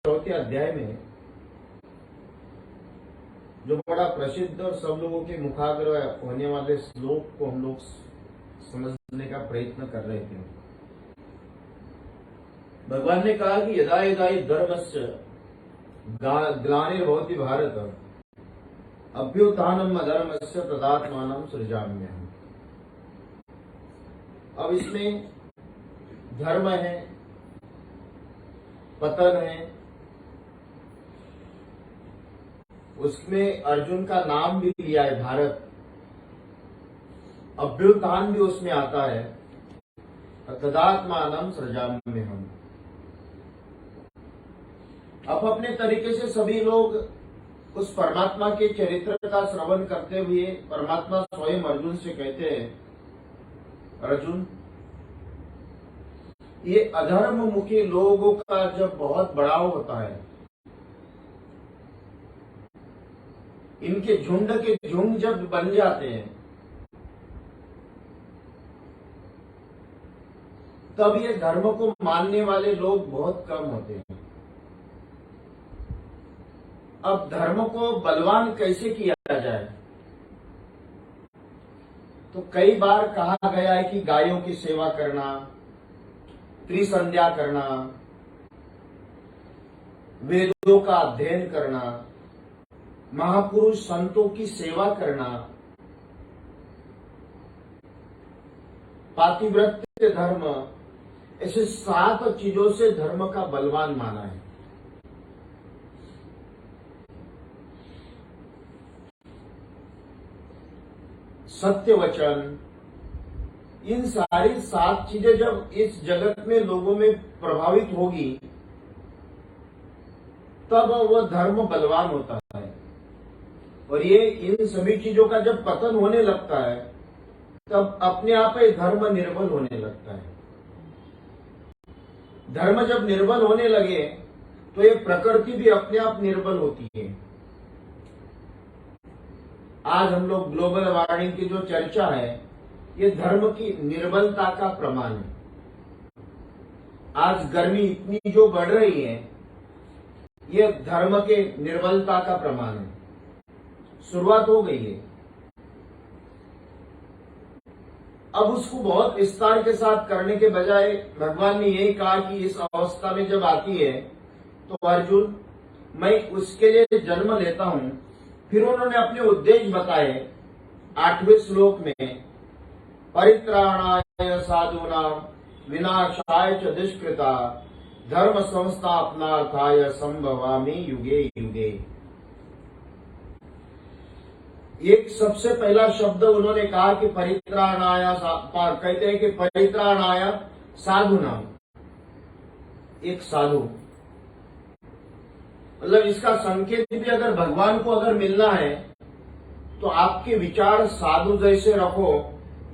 चौथे अध्याय में जो बड़ा प्रसिद्ध और सब लोगों के मुखाग्र होने वाले श्लोक को हम लोग समझने का प्रयत्न कर रहे थे। भगवान ने कहा कि यदा यदा हि धर्मस्य ग्लानिर्भवति भारत अभ्युत्थानम् अधर्मस्य तदात्मानं सृजाम्यहम्। अब इसमें धर्म है, पतन है, उसमें अर्जुन का नाम भी लिया है भारत, अभ्युत्थान भी उसमें आता है, तदात्मानं सृजाम्यहम्। अब अपने तरीके से सभी लोग उस परमात्मा के चरित्र का श्रवण करते हुए परमात्मा स्वयं अर्जुन से कहते हैं, अर्जुन, ये अधर्म मुखी लोगों का जब बहुत बढ़ाव होता है, इनके झुंड के झुंड जब बन जाते हैं, तब ये धर्म को मानने वाले लोग बहुत कम होते हैं। अब धर्म को बलवान कैसे किया जाए? तो कई बार कहा गया है कि गायों की सेवा करना, त्रिसंध्या करना, वेदों का अध्ययन करना, महापुरुष संतों की सेवा करना, पातिव्रत्य धर्म, ऐसे 7 चीजों से धर्म का बलवान माना है। सत्य वचन, इन सारी 7 चीजें जब इस जगत में लोगों में प्रभावित होगी, तब वह धर्म बलवान होता है। और ये इन सभी चीजों का जब पतन होने लगता है, तब अपने आप ही धर्म निर्बल होने लगता है। धर्म जब निर्बल होने लगे, तो ये प्रकृति भी अपने आप निर्बल होती है। आज हम लोग ग्लोबल वार्मिंग की जो चर्चा है, ये धर्म की निर्बलता का प्रमाण है। आज गर्मी इतनी जो बढ़ रही है, ये धर्म के निर्बलता का प्रमाण है। शुरुआत हो गई है। अब उसको बहुत विस्तार के साथ करने के बजाय भगवान ने यही कहा कि इस अवस्था में जब आती है, तो अर्जुन, मैं उसके लिए जन्म लेता हूं। फिर उन्होंने अपने उद्देश्य बताए 8वें श्लोक में, परित्राणाय साधूनां विनाशाय च दुष्कृता धर्म संस्थापनार्थाय संभवामि युगे युगे। एक सबसे पहला शब्द उन्होंने कहा कि परित्राणाय, कहते हैं कि परित्राणाय साधूनां, एक साधु, मतलब इसका संकेत भी अगर भगवान को अगर मिलना है, तो आपके विचार साधु जैसे रखो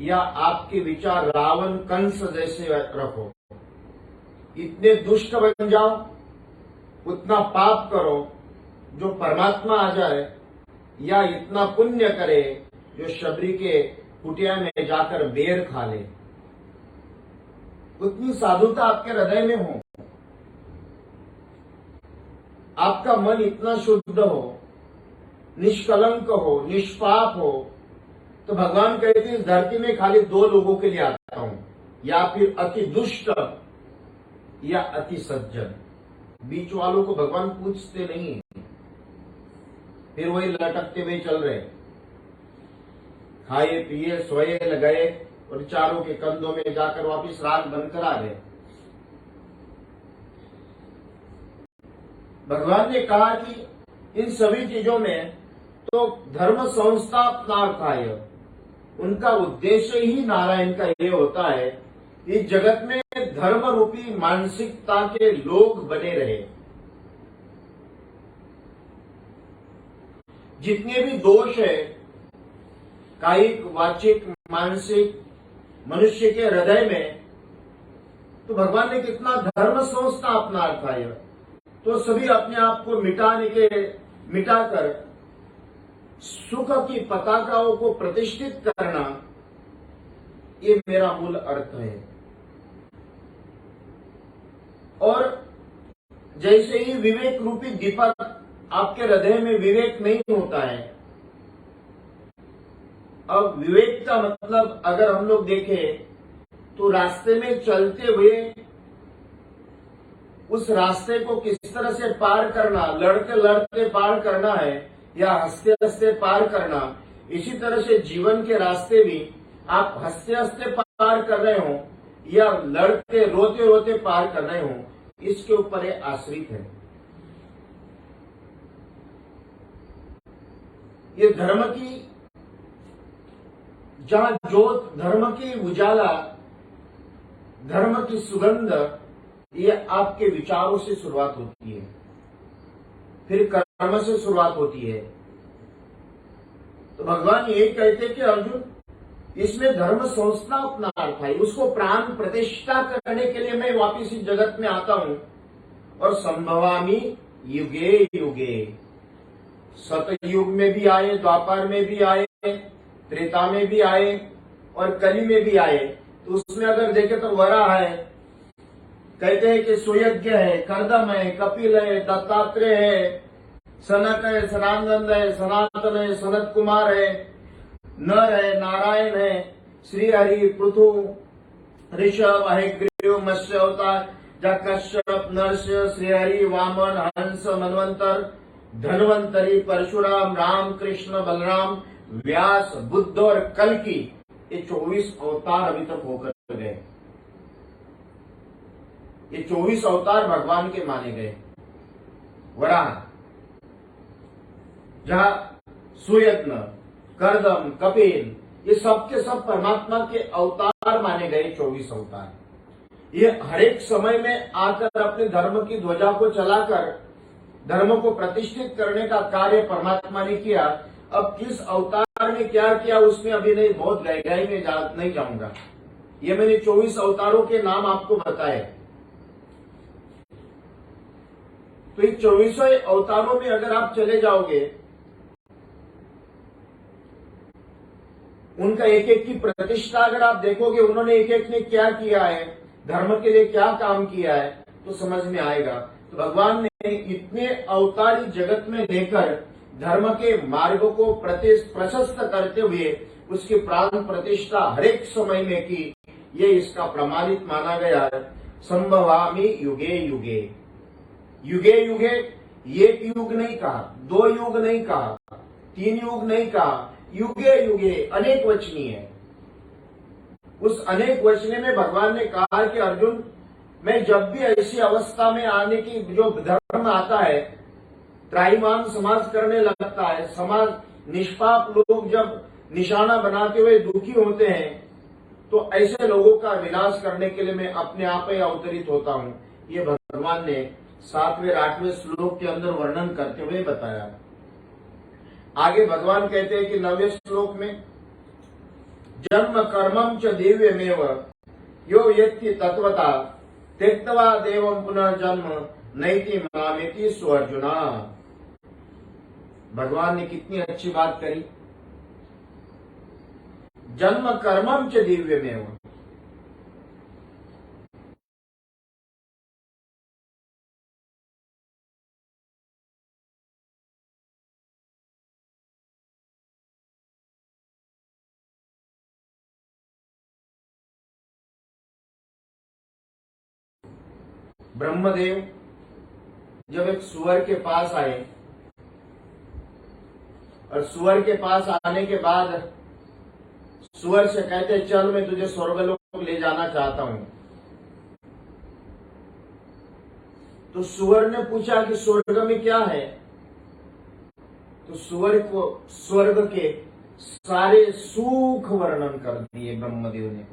या आपके विचार रावण कंस जैसे रखो। इतने दुष्ट बन जाओ, उतना पाप करो जो परमात्मा आ जाए, या इतना पुण्य करे जो शबरी के कुटिया में जाकर बेर खा ले। उतनी साधुता आपके हृदय में हो, आपका मन इतना शुद्ध हो, निष्कलंक हो, निष्पाप हो, तो भगवान कहते हैं इस धरती में खाली 2 लोगों के लिए आता हूं, या फिर अति दुष्ट या अति सज्जन। बीच वालों को भगवान पूछते नहीं है। फिर वही लटकते हुए चल रहे, खाए पिए सोए लगाए और चारों के कंधों में जाकर वापिस राग बनकर आ गए। भगवान ने कहा कि इन सभी चीजों में तो धर्म संस्थापनार्थाय, उनका उद्देश्य ही नारायण का ये होता है कि जगत में धर्म रूपी मानसिकता के लोग बने रहे। जितने भी दोष है, कायिक, वाचिक, मानसिक, मनुष्य के हृदय में, तो भगवान ने कितना धर्म संस्थापनार्थाय, तो सभी अपने आप को मिटाकर सुख की पताकाओं को प्रतिष्ठित करना, ये मेरा मूल अर्थ है। और जैसे ही विवेक रूपी दीपक आपके हृदय में विवेक नहीं होता है। अब विवेक का मतलब अगर हम लोग देखें तो रास्ते में चलते हुए उस रास्ते को किस तरह से पार करना, लड़ते लड़ते पार करना है या हंसते हंसते पार करना, इसी तरह से जीवन के रास्ते भी आप हंसते हंसते पार कर रहे हो या लड़ते रोते रोते पार कर रहे हो, इसके ऊपर ये आश्रित है। ये धर्म की जहां ज्योत, धर्म की उजाला, धर्म की सुगंध, ये आपके विचारों से शुरुआत होती है, फिर कर्म से शुरुआत होती है। तो भगवान ये कहते कि अर्जुन, इसमें धर्म सोचना अपना अर्थ है, उसको प्राण प्रतिष्ठा करने के लिए मैं वापिस इस जगत में आता हूं और संभवामी युगे युगे। सतयुग में भी आए, द्वापर में भी आए, त्रेता में भी आए और कली में भी आए। तो उसमें अगर देखे तो वराह है, कहते हैं कि सुयज्ञ है, कर्दम है, कपिल है, दत्तात्रेय है, सनक है, सनातन है, सनातन है, सनत कुमार है, नर है, नारायण है, श्री हरि, पृथु, ऋषभ, हयग्रीव, मत्स्य अवतार, कश्यप, नरस्य, श्रीहरि, वामन, हंस, मनवंतर, धन्वंतरी, परशुराम, राम, कृष्ण, बलराम, व्यास, बुद्ध और कल्कि, ये 24 अवतार अभी तक होकर गए। ये 24 अवतार भगवान के माने गए। वराह, जहां सुयज्ञ, कर्दम, कपिल, ये सब के सब परमात्मा के अवतार माने गए। 24 अवतार ये हर एक समय में आकर अपने धर्म की ध्वजा को चलाकर धर्म को प्रतिष्ठित करने का कार्य परमात्मा ने किया। अब किस अवतार ने क्या किया उसमें अभी नहीं, बहुत गहराई में नहीं जाऊंगा। ये मैंने 24 अवतारों के नाम आपको बताए। तो इन 24 अवतारों में अगर आप चले जाओगे, उनका एक एक की प्रतिष्ठा अगर आप देखोगे, उन्होंने एक एक ने क्या किया है, धर्म के लिए क्या काम किया है, तो समझ में आएगा। तो भगवान ने इतने अवतारी जगत में लेकर धर्म के मार्ग को प्रशस्त करते हुए उसकी प्राण प्रतिष्ठा हर एक समय में की, ये इसका प्रमाणित माना गया है। संभवामि युगे युगे, युगे युगे, एक युग नहीं कहा, 2 युग नहीं कहा, 3 युग नहीं कहा, युगे युगे अनेक वचनी है। उस अनेक वचने में भगवान ने कहा कि अर्जुन, मैं जब भी ऐसी अवस्था में आने की, जो धर्म आता है, त्राईमान समाज करने लगता है, समाज निष्पाप लोग जब निशाना बनाते हुए दुखी होते हैं, तो ऐसे लोगों का विनाश करने के लिए मैं अपने आप ही अवतरित होता हूं। ये भगवान ने 7वें 8वें श्लोक के अंदर वर्णन करते हुए बताया। आगे भगवान कहते हैं कि 9वें श्लोक में, जन्म कर्मम च दिव्यमेव यो यत्ति तत्वता त्यक्त्वा देवं पुनर्जन्म नैति मामेति स्वर्जुना। भगवान ने कितनी अच्छी बात करी। जन्म कर्मम च दिव्यमेव, ब्रह्मदेव जब एक सुअर के पास आए और सुअर के पास आने के बाद सुअर से कहते, चल मैं तुझे स्वर्गलोक ले जाना चाहता हूं। तो सुअर ने पूछा कि स्वर्ग में क्या है? तो सुअर को स्वर्ग के सारे सुख वर्णन कर दिए ब्रह्मदेव ने।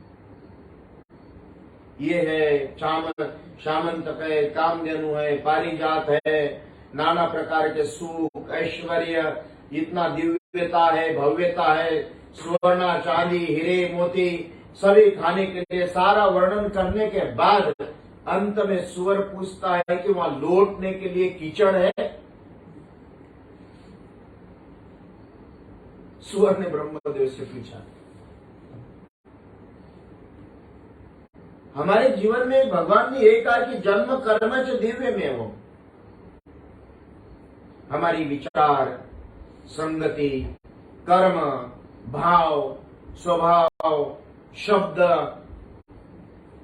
ये है शामंतक है, कामधेनु है, पारिजात है, नाना प्रकार के सुख, ऐश्वर्य, इतना दिव्यता है, भव्यता है, स्वर्ण, चांदी, हीरे, मोती सभी खाने के लिए सारा वर्णन करने के बाद अंत में सुअर पूछता है कि वहां लौटने के लिए कीचड़ है? सुअर ने ब्रह्मदेव से पूछा। हमारे जीवन में भगवान ने यह कहा कि जन्म कर्म च दिव्य में हो, हमारी विचार, संगति, कर्म, भाव, स्वभाव, शब्द,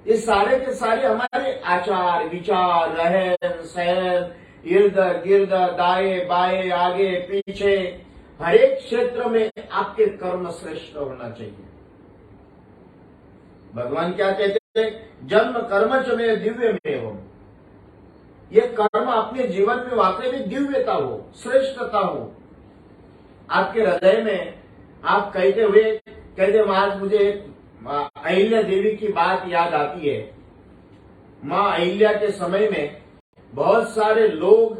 ये सारे के सारे हमारे आचार, विचार, रहन सहन, इर्द गिर्द, दाएं बाएं, आगे पीछे, हर एक क्षेत्र में आपके कर्म श्रेष्ठ होना चाहिए। भगवान क्या कहते हैं? जन्म कर्म च में दिव्य में हो। ये कर्म अपने जीवन में वाकई में दिव्यता हो, श्रेष्ठता हो। आपके हृदय में आप कहते महाराज मुझे अहिल्या देवी की बात याद आती है। मां अहिल्या के समय में बहुत सारे लोग,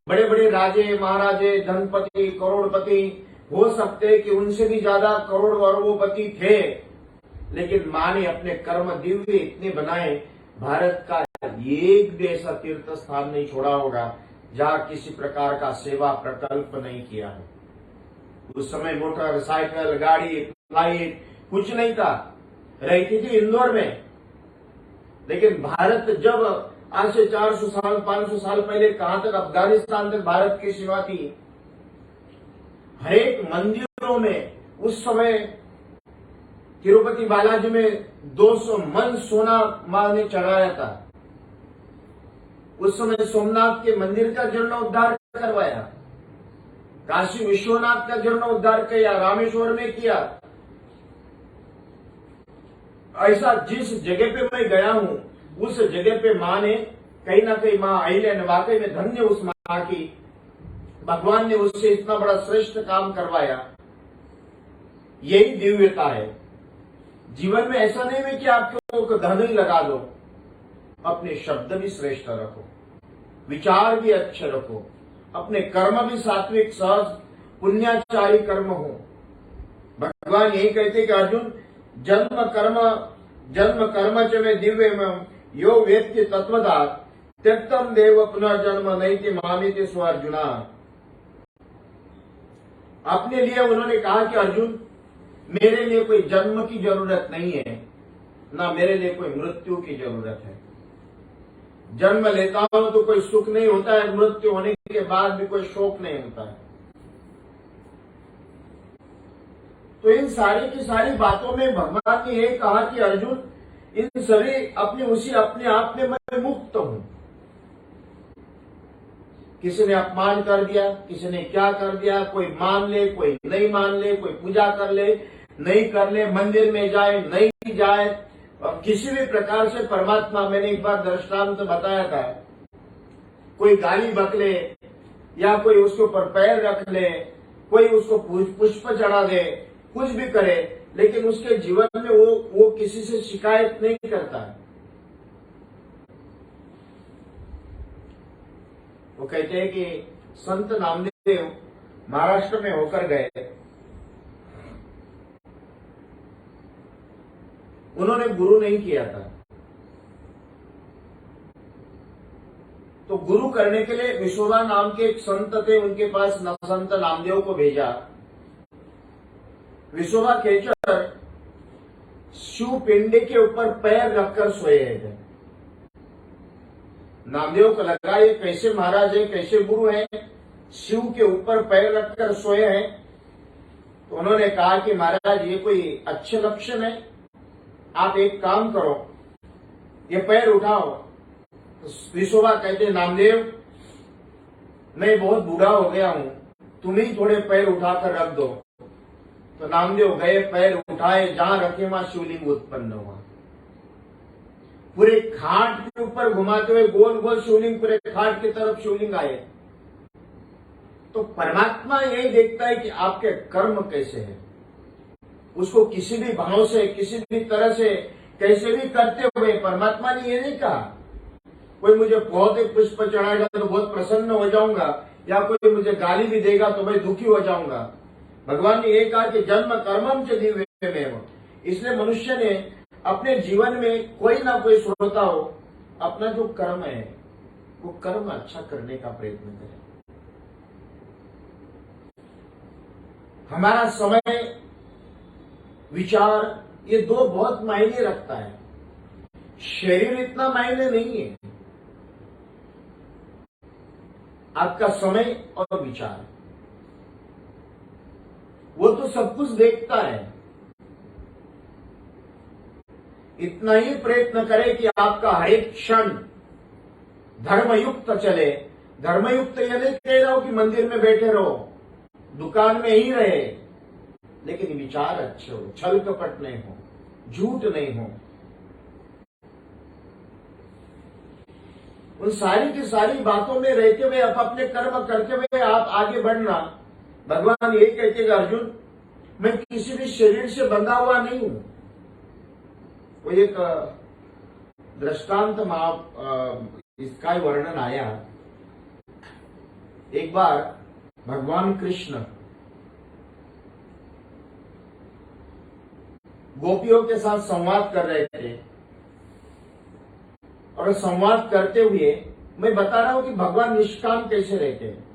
बड़े बड़े राजे महाराजे, धनपति, करोड़पति, हो सकते कि उनसे भी ज्यादा करोड़ अरबोपति थे, लेकिन मां ने अपने कर्म दिव्य इतने बनाए, भारत का एक भी ऐसा तीर्थ स्थान नहीं छोड़ा होगा जहां किसी प्रकार का सेवा प्रकल्प नहीं किया है। उस समय मोटरसाइकिल, गाड़ी, फ्लाइट कुछ नहीं था, रहती थी इंदौर में। लेकिन भारत जब आज से 400 साल 500 साल पहले कहां तक, अफगानिस्तान तक भारत की सीमा थी। हरेक मंदिरों में उस समय तिरुपति बालाजी में 200 मन सोना मां ने चढ़ाया था। उस समय सोमनाथ के मंदिर का जीर्णोद्धार करवाया, काशी विश्वनाथ का जीर्णोद्धार किया, रामेश्वर में किया। ऐसा जिस जगह पे मैं गया हूं, उस जगह पे मां ने कहीं ना कहीं, मां अहिल्या ने वाकई में धन्य उस मां की, भगवान ने उससे इतना बड़ा श्रेष्ठ काम करवाया। यही दिव्यता है। जीवन में ऐसा नहीं है कि आपको धन ही लगा दो, अपने शब्द भी श्रेष्ठ रखो, विचार भी अच्छे रखो, अपने कर्म भी सात्विक सहज पुण्याचारी कर्म हो। भगवान यही कहते कि अर्जुन, जन्म कर्म च में दिव्य में यो वेत्ति तत्वदा त्यक्तम देव पुनर्जन्म नैति मामिति स्व अर्जुना। अपने लिए उन्होंने कहा कि अर्जुन, मेरे लिए कोई जन्म की जरूरत नहीं है, ना मेरे लिए कोई मृत्यु की जरूरत है। जन्म लेता हूं तो कोई सुख नहीं होता है, मृत्यु होने के बाद भी कोई शोक नहीं होता है। तो इन सारी की सारी बातों में भगवान ने यह कहा कि अर्जुन, इन सभी अपने आप में मैं मुक्त हूं। किसी ने अपमान कर दिया, किसी ने क्या कर दिया, कोई मान ले, कोई नहीं मान ले, कोई पूजा कर ले, नहीं कर ले, मंदिर में जाए, नहीं जाए, और किसी भी प्रकार से परमात्मा, मैंने एक बार दृष्टांत बताया था, कोई गाली बक ले या कोई उसके ऊपर पैर रख ले, कोई उसको पुष्प चढ़ा दे, कुछ भी करे, लेकिन उसके जीवन में वो किसी से शिकायत नहीं करता है। वो कहते हैं कि संत नामदेव महाराष्ट्र में होकर गए, उन्होंने गुरु नहीं किया था, तो गुरु करने के लिए विश्वभा नाम के एक संत थे, उनके पास संत नामदेव को भेजा। विश्वभा खेचर शिव पिंडे के ऊपर पैर रखकर सोए थे। नामदेव को लगा ये कैसे महाराज है, कैसे गुरु है, शिव के ऊपर पैर रखकर सोए हैं। तो उन्होंने कहा कि महाराज ये कोई अच्छे लक्षण है, आप एक काम करो, ये पैर उठाओ। तो विश्वभा कहते नामदेव, मैं बहुत बूढ़ा हो गया हूं, तुम ही थोड़े पैर उठाकर रख दो। तो नामदेव गए, पैर उठाए, जहां रखे वहां शिवलिंग उत्पन्न हुआ। पूरे खाट के ऊपर घुमाते हुए गोल गोल शिवलिंग, पूरे खाट की तरफ शिवलिंग आए। तो परमात्मा यही देखता है कि आपके कर्म कैसे हैं। उसको किसी भी भाव से, किसी भी तरह से, कैसे भी करते हुए, परमात्मा ने ये नहीं कहा कोई मुझे बहुत ही पुष्प चढ़ाएगा तो बहुत प्रसन्न हो जाऊंगा, या कोई मुझे गाली भी देगा तो मैं दुखी हो जाऊंगा। भगवान ने ये कहा कि जन्म कर्मम च दिव्य में हो। इसलिए मनुष्य ने अपने जीवन में कोई ना कोई श्रोता हो, अपना जो कर्म है वो कर्म अच्छा करने का प्रयत्न करे। हमारा समय, विचार, ये दो बहुत मायने रखता है। शरीर इतना मायने नहीं है। आपका समय और विचार, वो तो सब कुछ देखता है। इतना ही प्रयत्न करें कि आपका हर एक क्षण धर्मयुक्त चले। धर्मयुक्त ये नहीं कह रहा हो कि मंदिर में बैठे रहो, दुकान में ही रहे, लेकिन विचार अच्छे हो, छल कपट नहीं हो, झूठ नहीं हो। उन सारी की सारी बातों में रहते हुए, आप अपने कर्म करते हुए आप आगे बढ़ना। भगवान ये कहते हैं अर्जुन, मैं किसी भी शरीर से बंधा हुआ नहीं हूं। वो एक दृष्टांत इसका ही वर्णन आया। एक बार भगवान कृष्ण गोपियों के साथ संवाद कर रहे थे, और संवाद करते हुए मैं बता रहा हूं कि भगवान निष्काम कैसे रहते हैं।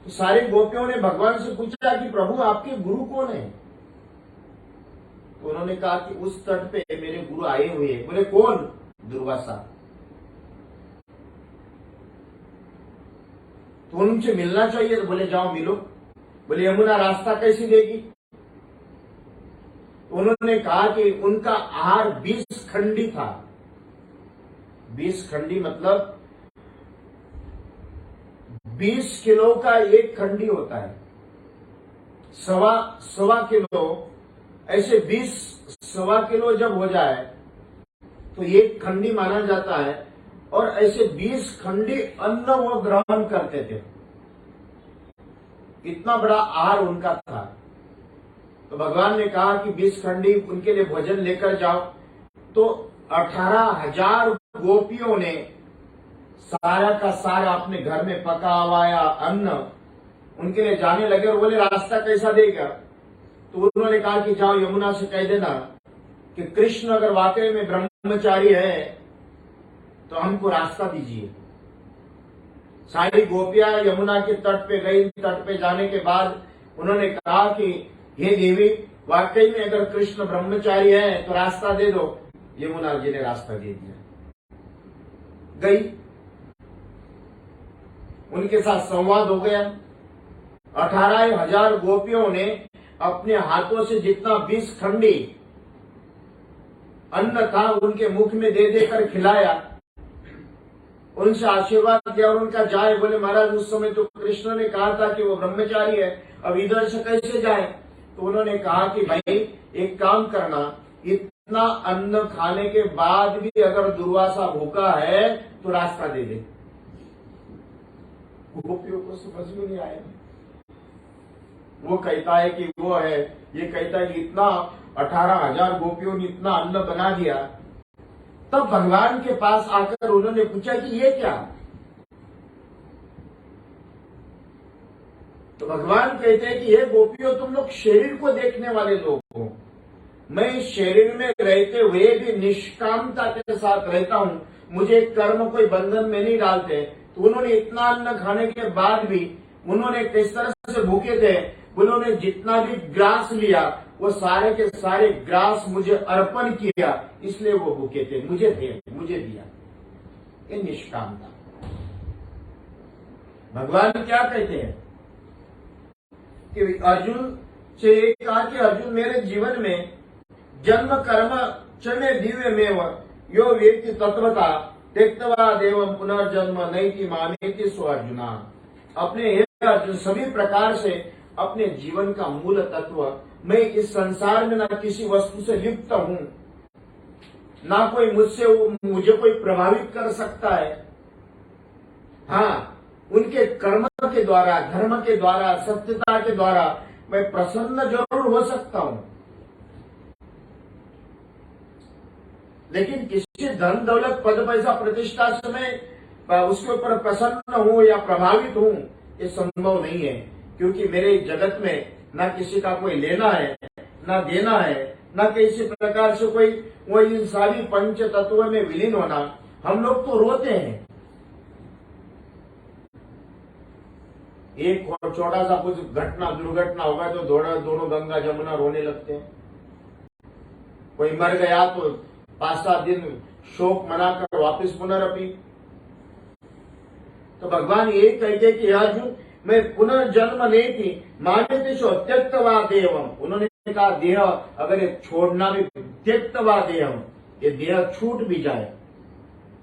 तो सारी गोपियों ने भगवान से पूछा कि प्रभु आपके गुरु कौन है? तो उन्होंने कहा कि उस तट पे मेरे गुरु आए हुए। बोले कौन? दुर्वासा। तो उनसे मिलना चाहिए। तो बोले जाओ मिलो। बोले यमुना रास्ता कैसी देगी? तो उन्होंने कहा कि उनका आहार 20 खंडी था। 20 खंडी मतलब 20 किलो का एक खंडी होता है। सवा किलो, ऐसे 20 सवा किलो जब हो जाए तो एक खंडी माना जाता है। और ऐसे 20 खंडी अन्न वो ग्रहण करते थे। इतना बड़ा आहार उनका था। तो भगवान ने कहा कि 20 खंडी उनके लिए भोजन लेकर जाओ। तो 18,000 गोपियों ने सारा का सारा अपने घर में पका हुआ अन्न उनके लिए जाने लगे। और बोले रास्ता कैसा देगा? तो उन्होंने कहा कि जाओ यमुना से कह देना कि कृष्ण अगर वाकई में ब्रह्मचारी है तो हमको रास्ता दीजिए। सारी गोपियां यमुना के तट पे गई। तट पे जाने के बाद उन्होंने कहा कि हे देवी, वाकई में अगर कृष्ण ब्रह्मचारी है तो रास्ता दे दो। यमुना जी ने रास्ता दे दिया। गई, उनके साथ संवाद हो गया। 18,000 गोपियों ने अपने हाथों से जितना 20 खंडी अन्न था उनके मुख में दे देकर खिलाया। उनसे आशीर्वाद किया और उनका जाए। बोले महाराज उस समय तो कृष्ण ने कहा था कि वो ब्रह्मचारी है, अब इधर से कैसे जाए? तो उन्होंने कहा कि भाई एक काम करना, इतना अन्न खाने के बाद भी अगर दुर्वासा भूखा है तो रास्ता दे दे। गोपियों को समझ में नहीं आया। वो कहता है कि वो है, ये कहता है कि इतना 18,000 गोपियों ने इतना अन्न बना दिया। तब भगवान के पास आकर उन्होंने पूछा कि ये क्या? तो भगवान कहते हैं कि ये गोपियों, तुम लोग शरीर को देखने वाले लोग हो। मैं इस शरीर में रहते हुए भी निष्कामता के साथ रहता हूं। मुझे कर्म कोई बंधन में नहीं डालते। तो उन्होंने इतना अन्न खाने के बाद भी उन्होंने किस तरह से भूखे थे? उन्होंने जितना भी ग्रास लिया वो सारे के सारे ग्रास मुझे अर्पण किया, इसलिए वो भूखे थे। मुझे दिया। ये निष्कामता। भगवान क्या कहते हैं कि अर्जुन से कहा कि अर्जुन, मेरे जीवन में जन्म कर्म चमे दिव्य में यो व्यक्ति तत्वता त्यक्तवा देवम पुनर्जन्म नैति मामेति सो अर्जुना। अपने हे अर्जुन, सभी प्रकार से अपने जीवन का मूल तत्व, मैं इस संसार में ना किसी वस्तु से लिप्त हूं, ना कोई मुझे कोई प्रभावित कर सकता है। हाँ, उनके कर्म के द्वारा, धर्म के द्वारा, सत्यता के द्वारा मैं प्रसन्न जरूर हो सकता हूं, लेकिन किसी धन दौलत पद पैसा प्रतिष्ठा से मैं उसके ऊपर प्रसन्न हूं या प्रभावित हूं, ये संभव नहीं है। क्योंकि मेरे जगत में ना किसी का कोई लेना है, ना देना है, ना किसी प्रकार से कोई वो इन सारी पंच तत्व में विलीन होना। हम लोग तो रोते हैं। एक छोटा सा कुछ दुर्घटना होगा तो दोनों गंगा जमुना रोने लगते हैं। कोई मर गया तो 5-7 दिन शोक मनाकर वापस पुनरअपी। तो भगवान ये कहते कि अर्जुन मैं पुनर्जन्म नहीं थी मान्यतेषु त्यक्तवा देवम। उन्होंने कहा देह अगर ये छोड़ना भी त्यक्तवा देहम, ये देह छूट भी जाए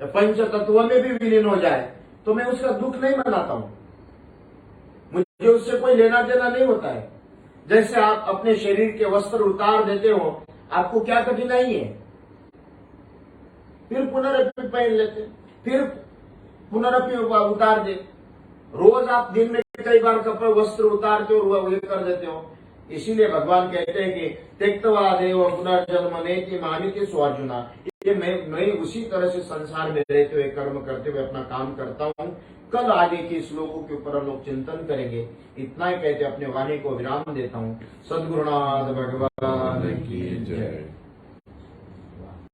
या पंच तत्व में भी विलीन हो जाए तो मैं उसका दुख नहीं मनाता हूं, मुझे उससे कोई लेना देना नहीं होता है। जैसे आप अपने शरीर के वस्त्र उतार देते हो, आपको क्या कठिनाई है, फिर पुनरपि पहन लेते, फिर पुनरपि उतार दे। रोज आप दिन में कई बार कपड़े वस्त्र उतारते हो और ये कर देते हो। इसीलिए भगवान कहते हैं कि त्यक्त्वा देव पुनर्जन्म नेति मानितेषु अर्जुना। ये मैं उसी तरह से संसार में रहते हुए कर्म करते हुए अपना काम करता हूँ। कल आगे के श्लोकों के ऊपर हम लोग चिंतन करेंगे। इतना ही कहते अपने वाणी को विराम देता हूँ। सद्गुरुनाथ भगवान की जय।